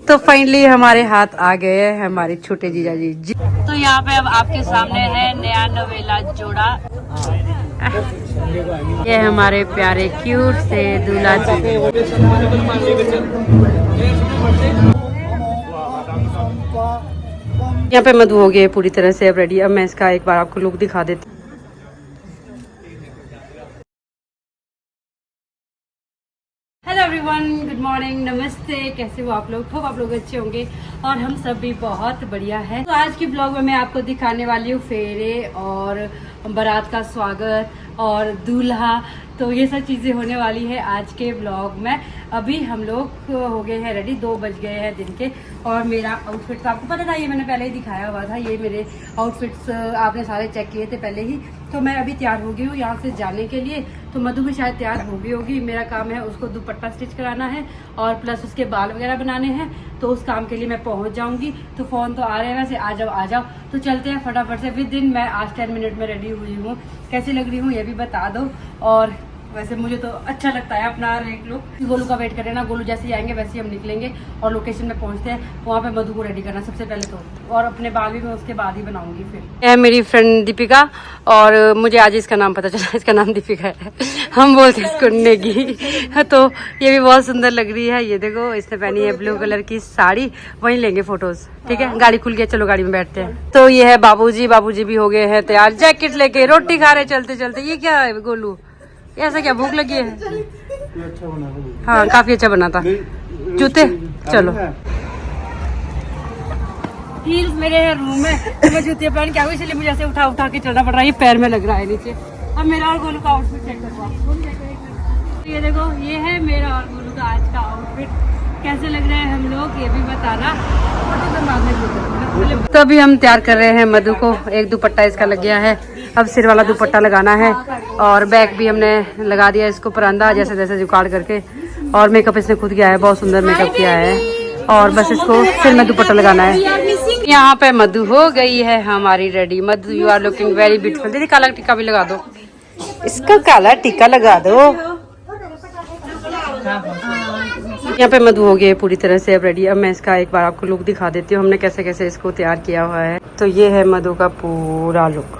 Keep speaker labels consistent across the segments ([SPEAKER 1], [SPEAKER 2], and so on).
[SPEAKER 1] तो फाइनली हमारे हाथ आ गए हैं हमारे छोटे जीजा जी। तो यहाँ पे अब आपके सामने है नया नवेला जोड़ा। ये हमारे प्यारे क्यूट से दूल्हा जी। यहाँ पे मधु हो गए पूरी तरह से अब रेडी। अब मैं इसका एक बार आपको लुक दिखा देती हूँ। हेलो एवरीवन, गुड मॉर्निंग, नमस्ते। कैसे हो आप लोग? होप आप लोग अच्छे होंगे और हम सब भी बहुत बढ़िया है। तो आज की ब्लॉग में मैं आपको दिखाने वाली हूँ फेरे और बारात का स्वागत और दूल्हा। तो ये सब चीज़ें होने वाली है आज के ब्लॉग में। अभी हम लोग हो गए हैं रेडी, 2 बज गए हैं दिन के। और मेरा आउटफिट तो आपको पता था, ये मैंने पहले ही दिखाया हुआ था। ये मेरे आउटफिट्स आपने सारे चेक किए थे पहले ही। तो मैं अभी तैयार हो गई हूँ यहाँ से जाने के लिए। तो मधु भी शायद तैयार हो गई होगी। मेरा काम है उसको दुपट्टा स्टिच कराना है और प्लस उसके बाल वगैरह बनाने हैं। तो उस काम के लिए मैं पहुँच जाऊँगी। तो फ़ोन तो आ रहे हैं वैसे, आ जाओ आ जाओ। तो चलते हैं फटाफट से। विद इन मैं आज 10 मिनट में रेडी हुई हूँ। कैसी लग रही हूँ ये भी बता दो। और वैसे मुझे तो अच्छा लगता है अपना एक लुक। गोलू का वेट करें ना, गोलू जैसे ही आएंगे वैसे ही हम निकलेंगे और लोकेशन में पहुंचते हैं। वहाँ पे मधु को रेडी करना सबसे पहले तो, और अपने बाल भी मैं उसके बाद ही बनाऊंगी फिर। यह मेरी फ्रेंड दीपिका, और मुझे आज इसका नाम पता चला, इसका नाम दीपिका है। हम बोलते हैं इसको नेगी। तो ये भी बहुत सुंदर लग रही है। ये देखो, इसने पहनी है ब्लू कलर की साड़ी। वहीं लेंगे फोटोज, ठीक है? गाड़ी खुल गया, चलो गाड़ी में बैठते हैं। तो ये है बाबूजी, बाबूजी भी हो गए हैं तैयार, जैकेट लेके रोटी खा रहे चलते चलते। ये क्या है गोलू, ऐसा क्या भूख लगी है? अच्छा बना, हाँ काफी अच्छा बना था। जूते चलो, हील्स मेरे है रूम में, तो मैं जूते पहन के आऊँ, इसलिए मुझे ऐसे उठा उठा के चलना पड़ रहा है। ये पैर में लग रहा है नीचे। अब मेरा और गोलू का आउटफिट चेक करवाओ। ये देखो, ये है मेरा और गोलू का आज का आउटफिट। कैसे लग रहे हैं हम लोग ये भी बताना। तो अभी हम तैयार कर रहे हैं मधु को। एक दुपट्टा इसका लग गया है, अब सिर वाला दुपट्टा लगाना है। और बैक भी हमने लगा दिया इसको परंदा जैसे जैसे जुगाड़ करके। और मेकअप इसने खुद किया है, बहुत सुंदर मेकअप किया है। और बस इसको सिर में दुपट्टा लगाना है। यहाँ पे मधु हो गई है हमारी ready. Madhu, you are looking very beautiful. दीदी काला टीका भी लगा दो, इसका काला टीका लगा दो। यहाँ पे मधु हो गए पूरी तरह से अब रेडी। अब मैं इसका एक बार आपको लुक दिखा देती हूँ, हमने कैसे कैसे इसको तैयार किया हुआ है। तो ये है मधु का पूरा लुक।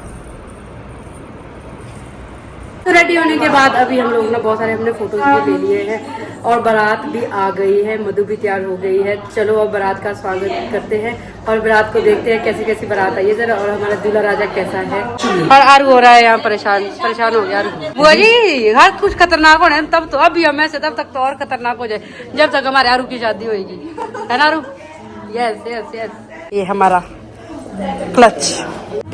[SPEAKER 1] तो रेडी होने के बाद अभी हम लोग ना बहुत सारे हमने फोटोज भी ले लिए हैं और बारात भी आ गई है। मधु भी तैयार हो गई है। चलो अब बारात का स्वागत करते हैं और बारात को देखते हैं कैसी कैसी बारात आई है जरा, और हमारा दूल्हा राजा कैसा है। और आरू हो रहा है यहाँ परेशान हो गया बुआ जी। हर कुछ खतरनाक होना है तब तो, अभी हमें से तब तक तो और खतरनाक हो जाए जब तक हमारे आरू की शादी होगी, है ना आरू? Yes yes yes. ये हमारा क्लच।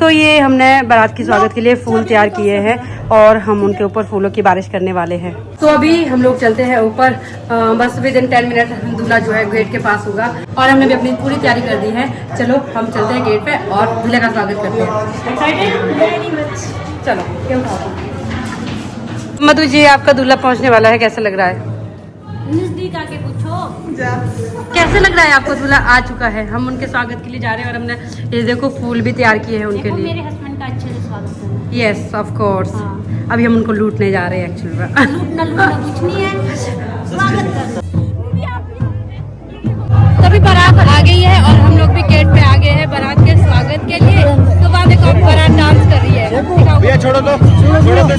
[SPEAKER 1] तो ये हमने बारात की स्वागत के लिए फूल तैयार किए हैं और हम उनके ऊपर फूलों की बारिश करने वाले हैं। तो अभी हम लोग चलते हैं ऊपर। बस विद इन 10 मिनट दूल्हा जो है गेट के पास होगा और हमने भी अपनी पूरी तैयारी कर दी है। चलो हम चलते हैं गेट पे और दूल्हे का स्वागत करते हैं। एक्साइटेड? Very much. चलो क्या उठाओ। मधु जी, आपका दूल्हा पहुँचने वाला है, कैसा लग रहा है?
[SPEAKER 2] नजदीक आके पूछो
[SPEAKER 1] कैसे लग रहा है आपको? दूल्हा आ चुका है, हम उनके स्वागत के लिए जा रहे हैं और हमने ये देखो फूल भी तैयार किए हैं उनके लिए।
[SPEAKER 2] मेरे हस्बैंड का अच्छे से स्वागत करना।
[SPEAKER 1] Yes of course. अभी हम उनको लूटने जा रहे हैं एक्चुअली में।
[SPEAKER 2] लूटना कुछ नहीं है, स्वागत करना।
[SPEAKER 1] तभी बारात आ गई है और हम लोग भी गेट पे आ गए हैं बारात के स्वागत के लिए। तो वहाँ देखो बारात डांस कर रही है।
[SPEAKER 3] भैया छोड़ो तो, छोड़ो तो।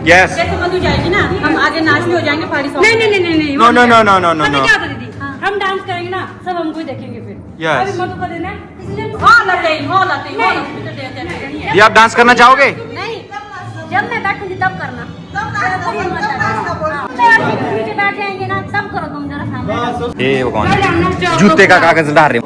[SPEAKER 3] Yes.
[SPEAKER 2] जैसे मधु जाएगी ना, हम आगे नाच भी हो जाएंगे पार्टी सॉन्ग।
[SPEAKER 1] नहीं नहीं नहीं नहीं नहीं
[SPEAKER 3] No, no, no, no, no, no,
[SPEAKER 1] पता
[SPEAKER 3] no.
[SPEAKER 1] क्या होता है दीदी, हम डांस करेंगे ना सब हमको ही देखेंगे फिर।
[SPEAKER 3] Yes.
[SPEAKER 1] अभी मधु को देना है, इसलिए
[SPEAKER 3] ये आप डांस करना चाहोगे?
[SPEAKER 2] नहीं, जब मैं बैठूंगी तब करना। नीचे बैठ जाएंगे ना तब करो तुम जरा सामने।
[SPEAKER 3] ये वो कौन है? जूते का कागज डाल रहे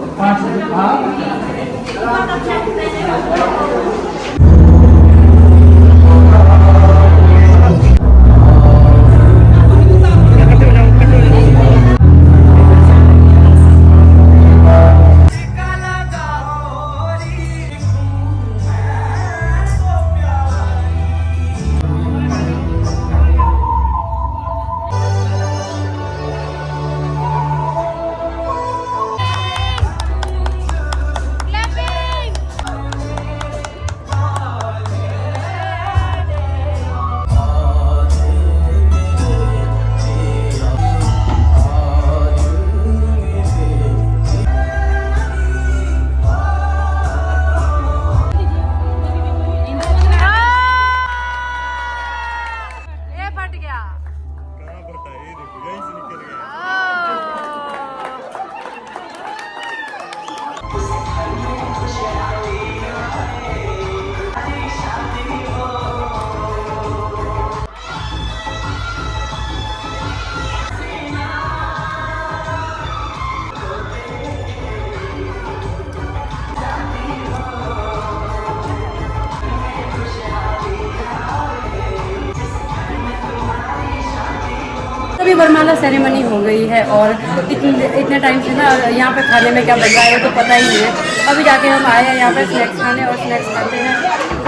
[SPEAKER 1] अभी वरमाला सेरेमनी हो गई है और इतने टाइम से ना यहाँ पे खाने में क्या बन रहा है वो तो पता ही नहीं है। अभी जाके हम आए हैं यहाँ पे स्नैक्स खाने और स्नैक्स खाते हैं,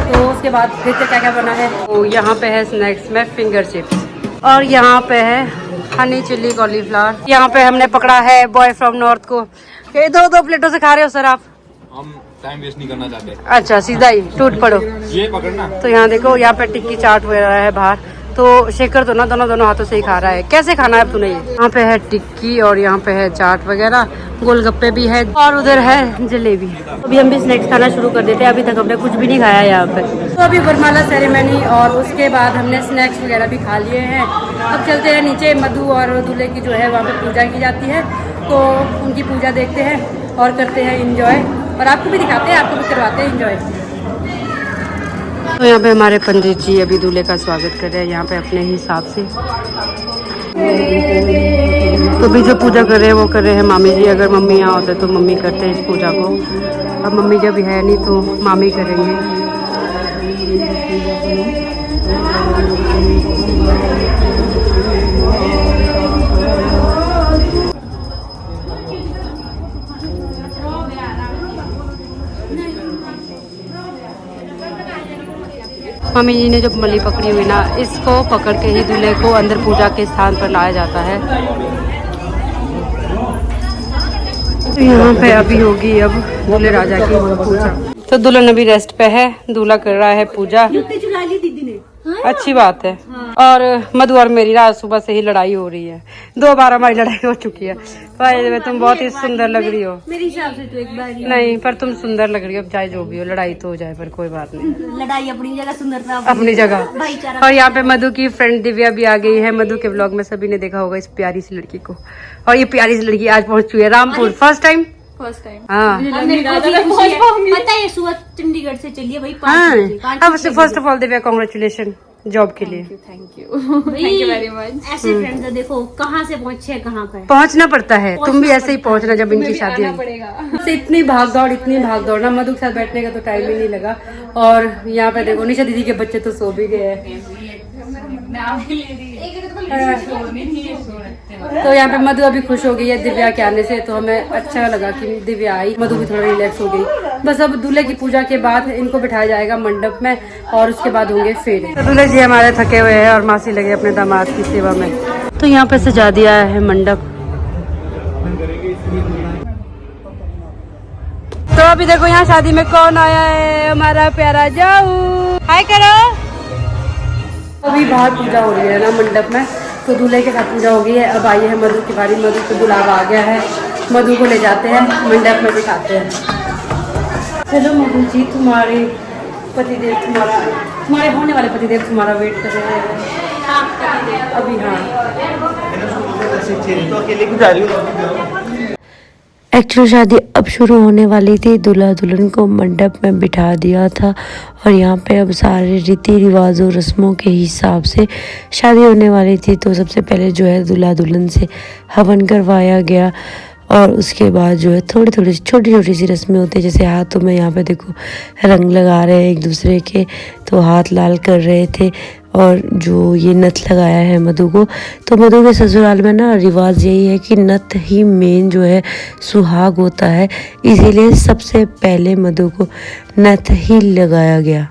[SPEAKER 1] तो उसके बाद देखते क्या क्या बना है। तो यहाँ पे है स्नैक्स में फिंगर चिप्स और यहाँ पे है हनी चिल्ली कॉलीफ्लावर। यहाँ पे हमने पकड़ा है बॉय फ्रॉम नॉर्थ को। ये दो प्लेटों से खा रहे हो सर आप?
[SPEAKER 3] हम टाइम वेस्ट नहीं करना चाहते।
[SPEAKER 1] अच्छा सीधा ही टूट पड़ो।
[SPEAKER 3] ये पकड़ना।
[SPEAKER 1] तो यहाँ देखो यहाँ पे टिक्की चाट वगैरह है बाहर, तो शेखर तो ना दोनों हाथों से ही खा रहा है। कैसे खाना है अब तूने? यहाँ पे है टिक्की और यहाँ पे है चाट वगैरह, गोलगप्पे भी है और उधर है जलेबी। अभी हम भी स्नैक्स खाना शुरू कर देते हैं, अभी तक हमने कुछ भी नहीं खाया यहाँ पे। तो अभी वरमाला सेरेमनी और उसके बाद हमने स्नैक्स वगैरह भी खा लिए हैं। अब चलते हैं नीचे, मधु और दूल्हे की जो है वहाँ पे पूजा की जाती है, तो उनकी पूजा देखते हैं और करते हैं इंजॉय, और आपको भी दिखाते हैं, आपको भी करवाते हैं इंजॉय। तो यहाँ पे हमारे पंडित जी अभी दूल्हे का स्वागत कर रहे हैं यहाँ पे अपने हिसाब से। तो अभी जो पूजा कर रहे हैं वो कर रहे हैं मामी जी। अगर मम्मी यहाँ होते तो मम्मी करते हैं इस पूजा को, अब मम्मी जब है नहीं तो मामी करेंगे। मम्मी जी ने जब मली पकड़ी हुई ना, इसको पकड़ के ही दूल्हे को अंदर पूजा के स्थान पर लाया जाता है। तो यहाँ पे अभी होगी अब दूल्हे राजा की पूजा। तो दुल्हन अभी रेस्ट पे है, दूल्हा कर रहा है पूजा।
[SPEAKER 2] चुरा ली दीदी ने।
[SPEAKER 1] अच्छी बात है। और मधु और मेरी रात सुबह से ही लड़ाई हो रही है, 2 बार हमारी लड़ाई हो चुकी है। भाई तुम बहुत ही सुंदर लग रही हो।
[SPEAKER 2] मेरे हिसाब से तो एक बार ही।
[SPEAKER 1] नहीं पर तुम सुंदर लग रही हो, अब चाहे जो भी हो, लड़ाई तो हो जाए पर कोई बात नहीं।
[SPEAKER 2] लड़ाई अपनी जगह, सुंदरता
[SPEAKER 1] अपनी जगह।
[SPEAKER 2] भाईचारा।
[SPEAKER 1] और यहाँ पे मधु की फ्रेंड दिव्या भी आ गई है। मधु के ब्लॉग में सभी ने देखा होगा इस प्यारी सी लड़की को, और ये प्यारी सी लड़की आज पहुंच चुकी है रामपुर। First time. हाँ
[SPEAKER 2] पता है सुबह चंडीगढ़ से चलिए भाई
[SPEAKER 1] हाँ। अब first of all Divya congratulation job के लिए।
[SPEAKER 2] Thank you very much. ऐसे फ्रेंड्स देखो कहाँ से पहुँचे कहाँ पे।
[SPEAKER 1] पहुंचना पड़ता है, तुम भी ऐसे ही पहुंचना जब इनकी शादी होगी। इतनी भाग दौड़ ना, मधु के साथ बैठने का तो टाइम ही नहीं लगा। और यहाँ पे देखो निशा दीदी के बच्चे तो सो भी गए हैं। तो यहाँ पे मधु अभी खुश हो गई है दिव्या के आने से, तो हमें अच्छा लगा कि दिव्या आई। मधु भी थोड़ा रिलैक्स हो गई। बस अब दूल्हे की पूजा के बाद इनको बिठाया जाएगा मंडप में और उसके बाद होंगे फेरे। तो दूल्हे जी हमारे थके हुए हैं और मासी लगे अपने दामाद की सेवा में। तो यहाँ पे सजा दिया है मंडप। तो अभी देखो यहाँ शादी में कौन आया है, हमारा प्यारा जाऊ। हाय करो। अभी बाहर पूजा हो रही है ना मंडप में, तो दूल्हे के साथ पूजा हो गई है। अब आई है मधु की बारी, मधु को बुलावा आ गया है। मधु को ले जाते हैं मंडप में बिठाते हैं। चलो मधु जी तुम्हारी पतिदेव तुम्हारे होने वाले पतिदेव तुम्हारा वेट कर रहे हैं अभी। हाँ,
[SPEAKER 4] एक्चुअली शादी अब शुरू होने वाली थी। दूल्हा दुल्हन को मंडप में बिठा दिया था और यहाँ पे अब सारे रीति रिवाजों रस्मों के हिसाब से शादी होने वाली थी। तो सबसे पहले जो है दूल्हा दुल्हन से हवन करवाया गया और उसके बाद जो है थोड़ी थोड़ी छोटी छोटी सी रस्में होती है, जैसे हाथों में यहाँ पे देखो रंग लगा रहे हैं एक दूसरे के, तो हाथ लाल कर रहे थे। और जो ये नथ लगाया है मधु को, तो मधु के ससुराल में ना रिवाज यही है कि नथ ही मेन जो है सुहाग होता है, इसीलिए सबसे पहले मधु को नथ ही लगाया गया।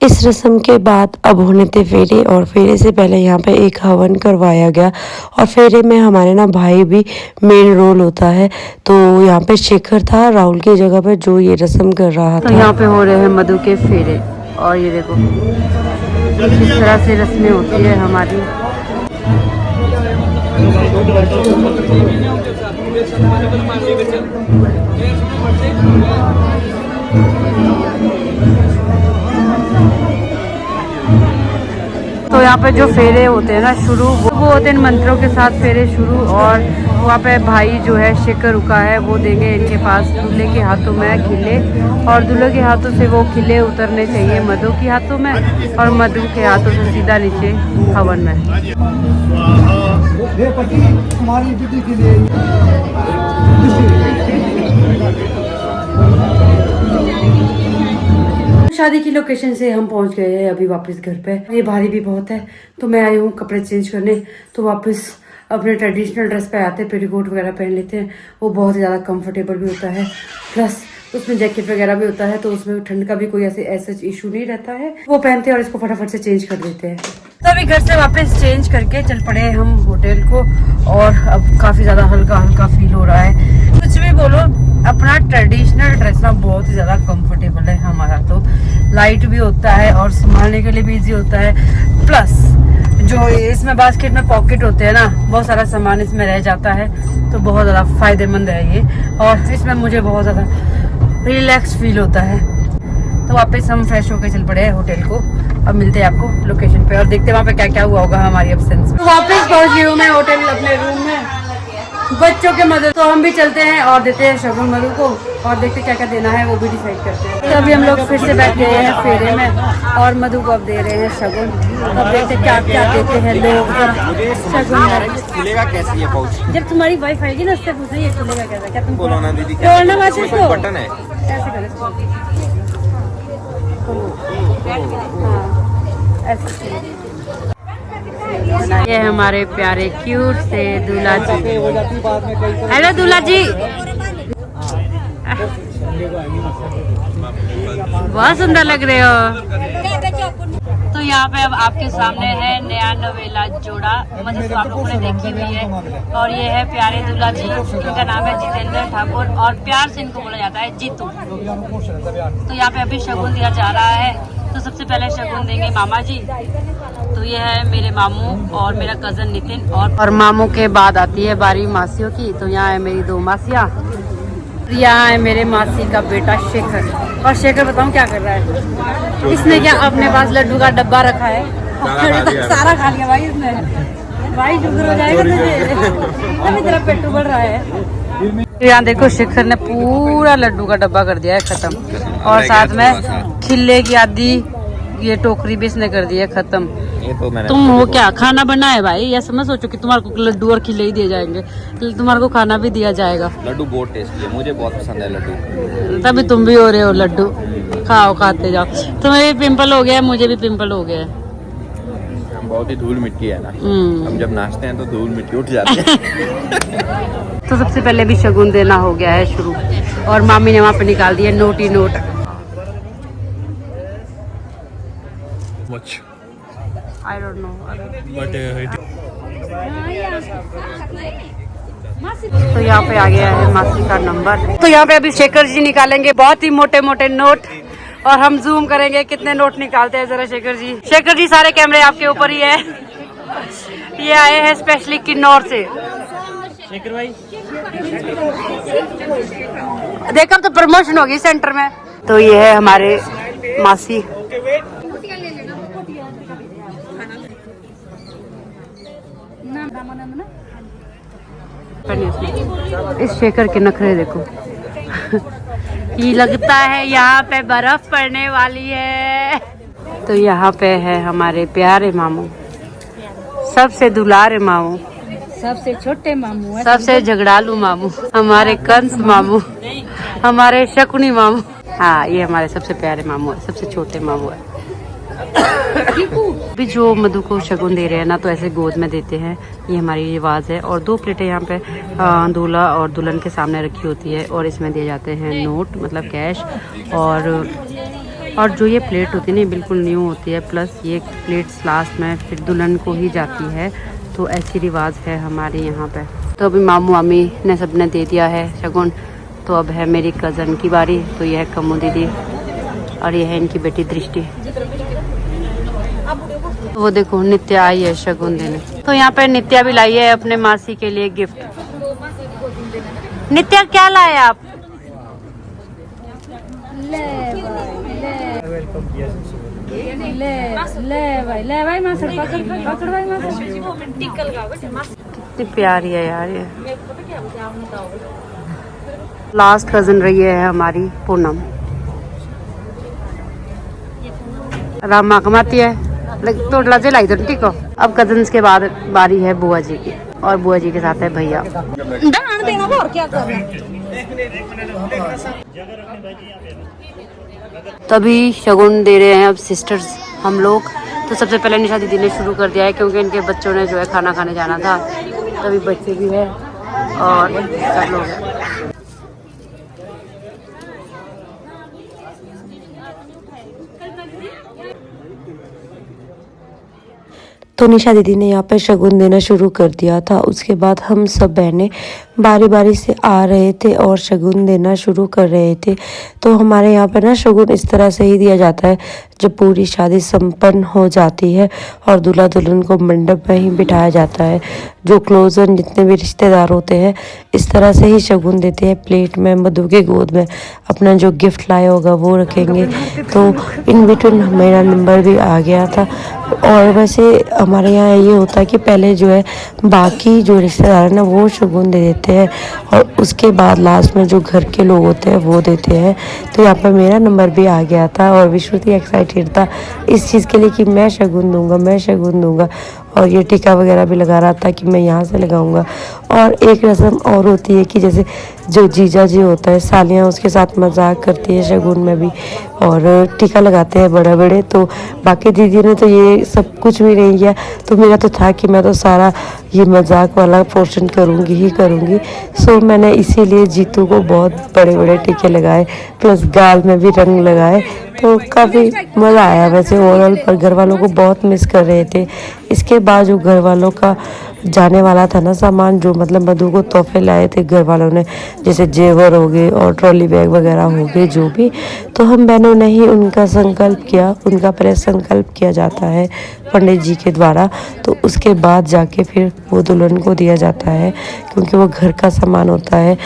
[SPEAKER 4] इस रस्म के बाद अब होने थे फेरे और फेरे से पहले यहाँ पे एक हवन करवाया गया और फेरे में हमारे ना भाई भी मेन रोल होता है। तो यहाँ पे शेखर था राहुल की जगह पे जो ये रस्म कर रहा था।
[SPEAKER 1] तो यहाँ पे हो रहे हैं मधु के फेरे और ये देखो इस तरह से रस्में होती है हमारी। तो यहाँ पे जो फेरे होते हैं ना शुरू, वो होते हैं मंत्रों के साथ फेरे शुरू। और वहाँ पे भाई जो है शेखर रुका है, वो देंगे इनके पास दूल्हे के हाथों में खिले और दूल्हे के हाथों से वो खिले उतरने चाहिए मधु के हाथों में और मधु के हाथों से सीधा नीचे हवन में। शादी की लोकेशन से हम पहुंच गए हैं अभी वापस घर पे। ये भारी भी बहुत है तो मैं आई हूँ कपड़े चेंज करने, तो वापस अपने ट्रेडिशनल ड्रेस पे आते हैं, पेटीकोट वगैरह पहन लेते हैं। वो बहुत ज़्यादा कंफर्टेबल भी होता है, प्लस उसमें जैकेट वगैरह भी होता है, तो उसमें ठंड का भी कोई ऐसा इशू नहीं रहता है। वो पहनते हैं और इसको फटाफट से चेंज कर देते हैं। तो अभी घर से वापस चेंज करके चल पड़े हैं हम होटल को और अब काफ़ी ज़्यादा हल्का हल्का फील हो रहा है। कुछ भी बोलो, अपना ट्रेडिशनल ड्रेस ना बहुत ही ज़्यादा कंफर्टेबल है हमारा, तो लाइट भी होता है और संभालने के लिए भी ईजी होता है। प्लस जो इसमें बास्केट में पॉकेट होते हैं ना, बहुत सारा सामान इसमें रह जाता है, तो बहुत ज़्यादा फायदेमंद है ये। और इसमें मुझे बहुत ज़्यादा रिलैक्स फील होता है। तो वापस हम फ्रेश होकर चल पड़े हैं होटल को। अब मिलते हैं आपको लोकेशन पे और देखते हैं वहाँ पे क्या क्या हुआ होगा हमारी एब्सेंस में। तो वापस पहुँच गई हूँ मैं होटल अपने रूम में बच्चों के मदद। तो हम भी चलते हैं और देते हैं शगुन मधु को और देखते क्या क्या देना है वो भी डिसाइड करते हैं। तो अभी हम लोग फिर से बैठ गए हैं फेरे में और मधु को अब दे रहे हैं शगुन। अब देखते हैं क्या क्या देते हैं लोग। शगुन
[SPEAKER 3] खुलेगा कैसे ये पाउच?
[SPEAKER 1] जब तुम्हारी वाइफ आएगी ना उससे पूछना ये खुलेगा कैसा, क्या तुम
[SPEAKER 3] बोलो ना दीदी,
[SPEAKER 1] तोड़ना वैसे इसको
[SPEAKER 3] बटन है
[SPEAKER 1] ऐसे करें इसको। हाँ ऐसे। ये हमारे प्यारे क्यूट से दूल्हा जी। हेलो दूल्हा जी, बहुत सुंदर लग रहे हो। तो यहाँ पे अब आपके सामने है नया नवेला जोड़ा, मतलब आप लोगों ने देखी हुई है। और ये है प्यारे दूल्हा जी, इनका नाम है जितेंद्र ठाकुर और प्यार से इनको बोला जाता है जीतू। तो यहाँ पे अभी शगुन दिया जा रहा है। तो सबसे पहले शगुन देंगे मामा जी। तो ये है मेरे मामू और मेरा कजन नितिन और मामू के बाद आती है बारी मासियों की। तो यहाँ है मेरी दो मासियाँ, यहाँ है मेरे मासी का बेटा शेखर। और शेखर बताऊँ क्या कर रहा है, इसने क्या अपने पास लड्डू का डब्बा रखा है, सारा खा लिया भाई इसने। भाई शुगर हो जाएगा तुझे, अभी तेरा पेट बढ़ रहा है। यहाँ देखो शेखर ने पूरा लड्डू का डब्बा कर दिया है खत्म, और साथ में खिल्ले की आधी ये टोकरी भी इसने कर दी है खत्म।
[SPEAKER 3] तो
[SPEAKER 1] तुम हो क्या खाना बनाए भाई, या समझ सोचो कि तुम्हारे को लड्डू और खिले ही दिए जाएंगे, तुम्हारे को खाना भी दिया जाएगा।
[SPEAKER 3] लड्डू बहुत टेस्टी है, मुझे बहुत पसंद है लड्डू।
[SPEAKER 1] तभी तुम भी हो रहे हो लड्डू, खाओ खाते जाओ। तुम्हें भी पिंपल हो गया है, मुझे भी पिंपल हो गया है।
[SPEAKER 3] बहुत ही धूल मिट्टी है ना, हम जब नाचते हैं तो धूल मिट्टी उठ जाती है।
[SPEAKER 1] तो सबसे पहले भी शगुन देना हो गया है शुरू और मामी ने वहाँ पे निकाल दिया note he note. I don't know. तो यहाँ पे आ गया है मासी का नंबर। तो यहाँ पे अभी शेखर जी निकालेंगे बहुत ही मोटे मोटे नोट और हम जूम करेंगे कितने नोट निकालते हैं जरा। शेखर जी, शेखर जी सारे कैमरे आपके ऊपर ही है। ये आए हैं स्पेशली किन्नौर से। शेखर भाई देखो तो प्रमोशन होगी सेंटर में। तो ये है हमारे मासी इस शेखर के नखरे देखो। ये लगता है यहाँ पे बर्फ पड़ने वाली है। तो यहाँ पे है हमारे प्यारे मामू, सबसे दुलारे मामू,
[SPEAKER 2] सबसे छोटे मामू,
[SPEAKER 1] सबसे झगड़ालू मामू, हमारे कंस मामू, हमारे शकुनी मामू। हाँ, ये हमारे सबसे प्यारे मामू है, सबसे छोटे मामू है। अभी जो मधु को शगुन दे रहे हैं ना, तो ऐसे गोद में देते हैं, ये हमारी रिवाज है। और 2 प्लेटें यहाँ पे दूल्हा और दुल्हन के सामने रखी होती है और इसमें दिए जाते हैं नोट, मतलब कैश। और जो ये प्लेट होती है ना, बिल्कुल न्यू होती है, प्लस ये प्लेट्स लास्ट में फिर दुल्हन को ही जाती है। तो ऐसी रिवाज है हमारे यहाँ पे। तो अभी मामू मामी ने सबने दे दिया है शगुन, तो अब है मेरी कज़न की बारी। तो ये है कम्मू दीदी और ये है इनकी बेटी दृष्टि। वो देखो नित्या आई है शगुन देने। तो यहाँ पे नित्या भी लाई है अपने मासी के लिए गिफ्ट। नित्या क्या लाए आप?
[SPEAKER 2] ले भाई मासड़ पकड़ भाई मासड़।
[SPEAKER 1] कितनी प्यारी है यार ये। लास्ट कजन रही है हमारी पूनम। राम कमाती है तो लजे लाई तो ठीक हो। अब कजन्स के बाद बारी है बुआ जी की, और बुआ जी के साथ है भैया।
[SPEAKER 2] दान देना और क्या करना।
[SPEAKER 1] तभी शगुन दे रहे हैं अब सिस्टर्स हम लोग। तो सबसे पहले निशा दीदी ने शुरू कर दिया है, क्योंकि इनके बच्चों ने जो है खाना खाने जाना था। तभी बच्चे भी है और सब लोग हैं।
[SPEAKER 4] तो निशा दीदी ने यहाँ पे शगुन देना शुरू कर दिया था। उसके बाद हम सब बहनें बारी बारी से आ रहे थे और शगुन देना शुरू कर रहे थे। तो हमारे यहाँ पर ना शगुन इस तरह से ही दिया जाता है, जब पूरी शादी संपन्न हो जाती है और दूल्हा दुल्हन को मंडप में ही बिठाया जाता है। जो क्लोजर जितने भी रिश्तेदार होते हैं इस तरह से ही शगुन देते हैं। प्लेट में मधु के गोद में अपना जो गिफ्ट लाया होगा वो रखेंगे। तो इन बिटवीन मेरा नंबर भी आ गया था। और वैसे हमारे यहाँ ये होता है कि पहले जो है बाकी जो रिश्तेदार है ना वो शगुन दे देते हैं और उसके बाद लास्ट में जो घर के लोग होते हैं वो देते हैं। तो यहाँ पर मेरा नंबर भी आ गया था और विश्रुति एक्साइटेड था इस चीज़ के लिए कि मैं शगुन दूंगा, मैं शगुन दूंगा। और ये टीका वगैरह भी लगा रहा था कि मैं यहाँ से लगाऊंगा। और एक रस्म और होती है कि जैसे जो जीजा जी होता है, सालियाँ उसके साथ मजाक करती है शगुन में भी और टीका लगाते हैं बड़े बड़े। तो बाकी दीदी ने तो ये सब कुछ भी नहीं किया। तो मेरा तो था कि मैं तो सारा ये मजाक वाला पोर्शन करूँगी ही करूँगी। सो मैंने इसीलिए जीतू को बहुत बड़े बड़े टीके लगाए, प्लस गाल में भी रंग लगाए। तो काफ़ी मज़ा आया वैसे ओवरऑल, पर घर वालों को बहुत मिस कर रहे थे। इसके बाद जो घर वालों का जाने वाला था ना सामान, जो मतलब मधु को तोहफे लाए थे घर वालों ने, जैसे जेवर हो गए और ट्रॉली बैग वगैरह हो गए जो भी, तो हम बहनों ने ही उनका संकल्प किया। उनका पहले संकल्प किया जाता है पंडित जी के द्वारा, तो उसके बाद जाके फिर वो दुल्हन को दिया जाता है, क्योंकि वो घर का सामान होता है।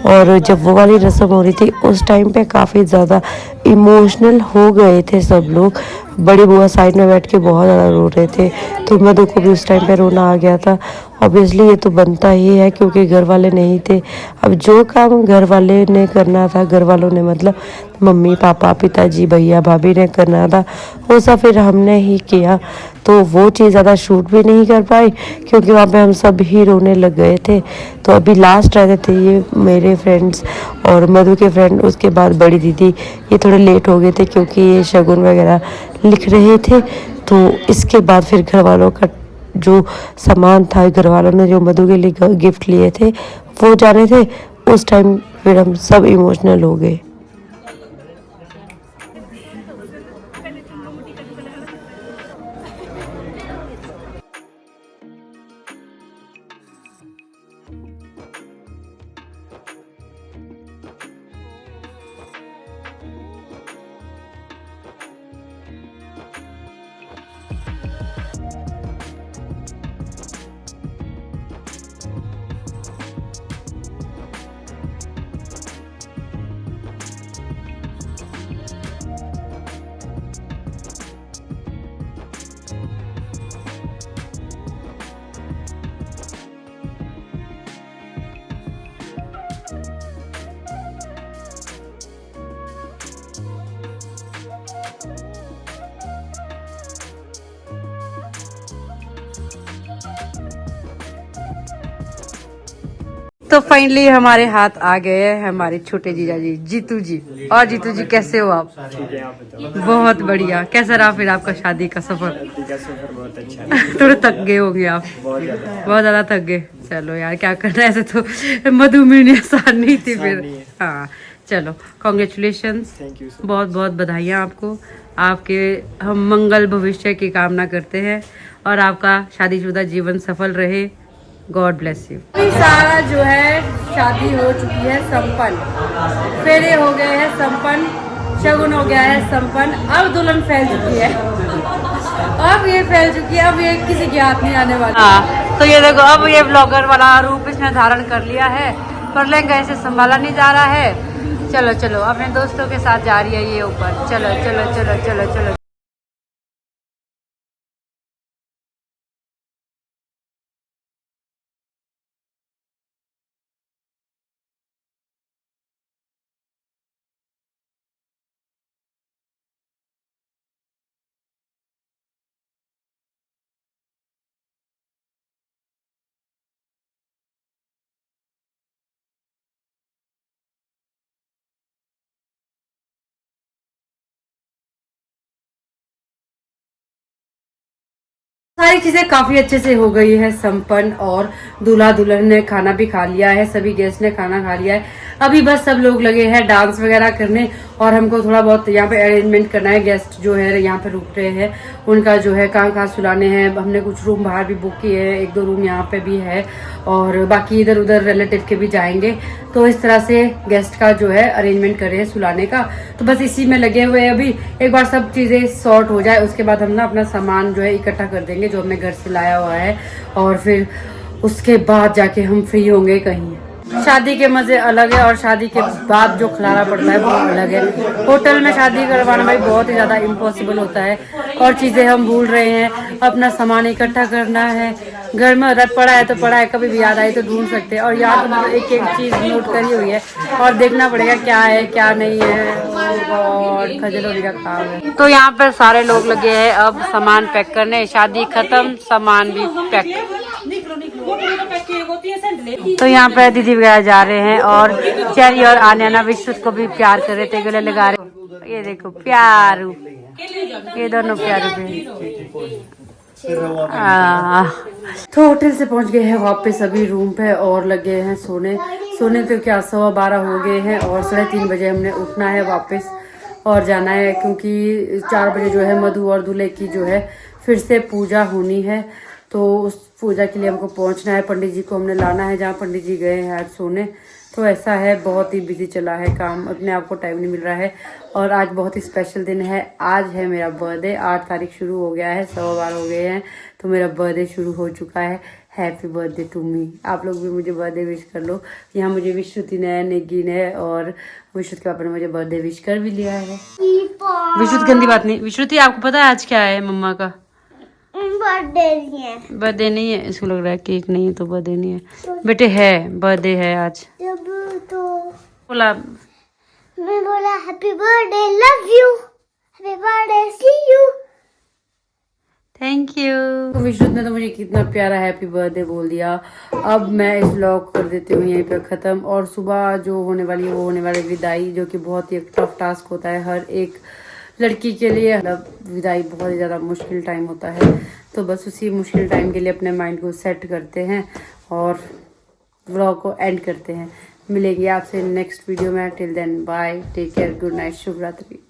[SPEAKER 4] और जब वो वाली रस्म हो रही थी उस टाइम पे काफ़ी ज़्यादा इमोशनल हो गए थे सब लोग। बड़ी बुआ साइड में बैठ के बहुत ज़्यादा रो रहे थे, तो मधु को भी उस टाइम पे रोना आ गया था। ऑब्वियसली ये तो बनता ही है क्योंकि घर वाले नहीं थे। अब जो काम घर वाले ने करना था, घर वालों ने मतलब मम्मी पापा पिताजी भैया भाभी ने करना था, वो सब फिर हमने ही किया। तो वो चीज़ ज़्यादा शूट भी नहीं कर पाई क्योंकि वहाँ पे हम सब ही रोने लग गए थे। तो अभी लास्ट रहते थे ये मेरे फ्रेंड्स और मधु के फ्रेंड, उसके बाद बड़ी दीदी, ये थोड़े लेट हो गए थे क्योंकि ये शगुन वगैरह लिख रहे थे। तो इसके बाद फिर घर वालों का जो सामान था, घर वालों ने जो मधु के लिए गिफ्ट लिए थे वो जाने थे। उस टाइम फिर हम सब इमोशनल हो गए।
[SPEAKER 1] तो फाइनली हमारे हाथ आ गए हैं हमारे छोटे जीजा जी जीतू जी। और जीतू जी कैसे हो आप? बहुत बढ़िया। कैसा रहा फिर आपका शादी का सफर?
[SPEAKER 5] बहुत अच्छा
[SPEAKER 1] थोड़े थक गए होंगे आप, बहुत ज्यादा थक गए। चलो यार क्या करना है, ऐसे तो मधुमेह आसान नहीं थी फिर। हाँ चलो कॉन्ग्रेचुलेशंस, बहुत बहुत बधाइयाँ आपको। आपके हम मंगल भविष्य की कामना करते हैं और आपका शादीशुदा जीवन सफल रहे। God bless you. सारा जो है शादी हो चुकी है संपन्न, फेरे हो गए हैं संपन्न, शगुन हो गया है संपन्न। अब दुल्हन फैल चुकी है, अब ये फैल चुकी है, अब ये किसी की हाथ नहीं आने वाली। हाँ तो ये देखो अब ये ब्लॉगर वाला रूप इसने धारण कर लिया है, पर लहंगा ऐसे संभाला नहीं जा रहा है। चलो चलो अपने दोस्तों के साथ जा रही है ये ऊपर। चलो चलो चलो चलो चलो। सारी चीजें काफी अच्छे से हो गई है संपन्न और दूल्हा दुल्हन ने खाना भी खा लिया है, सभी गेस्ट ने खाना खा लिया है। अभी बस सब लोग लगे हैं डांस वगैरह करने और हमको थोड़ा बहुत यहाँ पे अरेंजमेंट करना है। गेस्ट जो है यहाँ पे रुक रहे हैं, उनका जो है कहाँ सुलाने हैं। हमने कुछ रूम बाहर भी बुक किए हैं, 1-2 रूम यहाँ पे भी है और बाकी इधर उधर रिलेटिव के भी जाएंगे। तो इस तरह से गेस्ट का जो है अरेंजमेंट कर रहे हैं सुलाने का। तो बस इसी में लगे हुए हैं अभी। एक बार सब चीजें सॉर्ट हो जाए उसके बाद हम ना अपना सामान जो है इकट्ठा कर देंगे जो हमने घर से लाया हुआ है, और फिर उसके बाद जाके हम फ्री होंगे कहीं। शादी के मजे अलग है और शादी के बाद जो खिलाना पड़ता है वो अलग है। होटल में शादी करवाना भाई बहुत ही ज्यादा इम्पॉसिबल होता है और चीजें हम भूल रहे हैं। अपना सामान इकट्ठा करना है, घर में रख पड़ा है तो पड़ा है, कभी भी याद आई तो ढूंढ सकते हैं। और यहाँ तो एक एक चीज नोट करी हुई है और देखना पड़ेगा क्या है क्या नहीं है। और खजल होने का काम है। तो यहाँ पर सारे लोग लगे हैं अब सामान पैक करने। शादी खत्म, सामान भी पैक। तो यहाँ पे दीदी वगैरह जा रहे हैं और चेरी और आन्याना विश्व को भी प्यार कर रहे थे, गले लगा रहे। ये देखो प्यारू, ये दोनों प्यारू तो होटल से पहुंच गए हैं वापस अभी रूम पे और लगे हैं सोने। सोने तो क्या 12:15 हो गए हैं और 3:30 बजे हमने उठना है वापस और जाना है, क्योंकि 4 बजे जो है मधु और दूल्हे की जो है फिर से पूजा होनी है। तो उस पूजा के लिए हमको पहुंचना है। पंडित जी को हमने लाना है जहाँ पंडित जी गए हैं आज सोने। तो ऐसा है, बहुत ही बिजी चला है काम, अपने आप को टाइम नहीं मिल रहा है। और आज बहुत ही स्पेशल दिन है, आज है मेरा बर्थडे। 8 तारीख शुरू हो गया है, 12:15 हो गए हैं तो मेरा बर्थडे शुरू हो चुका है। Happy birthday to me. आप लोग भी मुझे बर्थडे विश कर लो। यहाँ मुझे विश्रुति ने, नेगी ने और विश्रुति के पापा ने मुझे बर्थडे विश कर भी लिया है। विश्रुति गंदी बात नहीं। विश्रुति आपको पता है आज क्या है मम्मा का? बर्थडे नहीं है, इसको लग रहा है केक नहीं है तो बर्थडे नहीं है। बेटे है, बर्थडे है आज।
[SPEAKER 2] तो
[SPEAKER 1] बोला
[SPEAKER 2] मैं बोला happy birthday, love you, happy birthday, see you,
[SPEAKER 1] thank you. Vishrut ने तो मुझे कितना प्यारा हैप्पी बर्थडे बोल दिया। अब मैं इस व्लॉग कर देती हूँ यहीं पर ख़त्म। और सुबह जो होने वाली है वो होने वाली विदाई, जो कि बहुत ही टफ टास्क होता है हर एक लड़की के लिए। विदाई बहुत ही ज़्यादा मुश्किल टाइम होता है, तो बस उसी मुश्किल टाइम के लिए अपने माइंड को सेट करते हैं और व्लॉग को एंड करते हैं। मिलेंगे आपसे नेक्स्ट वीडियो में। Till then bye, take care, good night, शुभ रात्रि।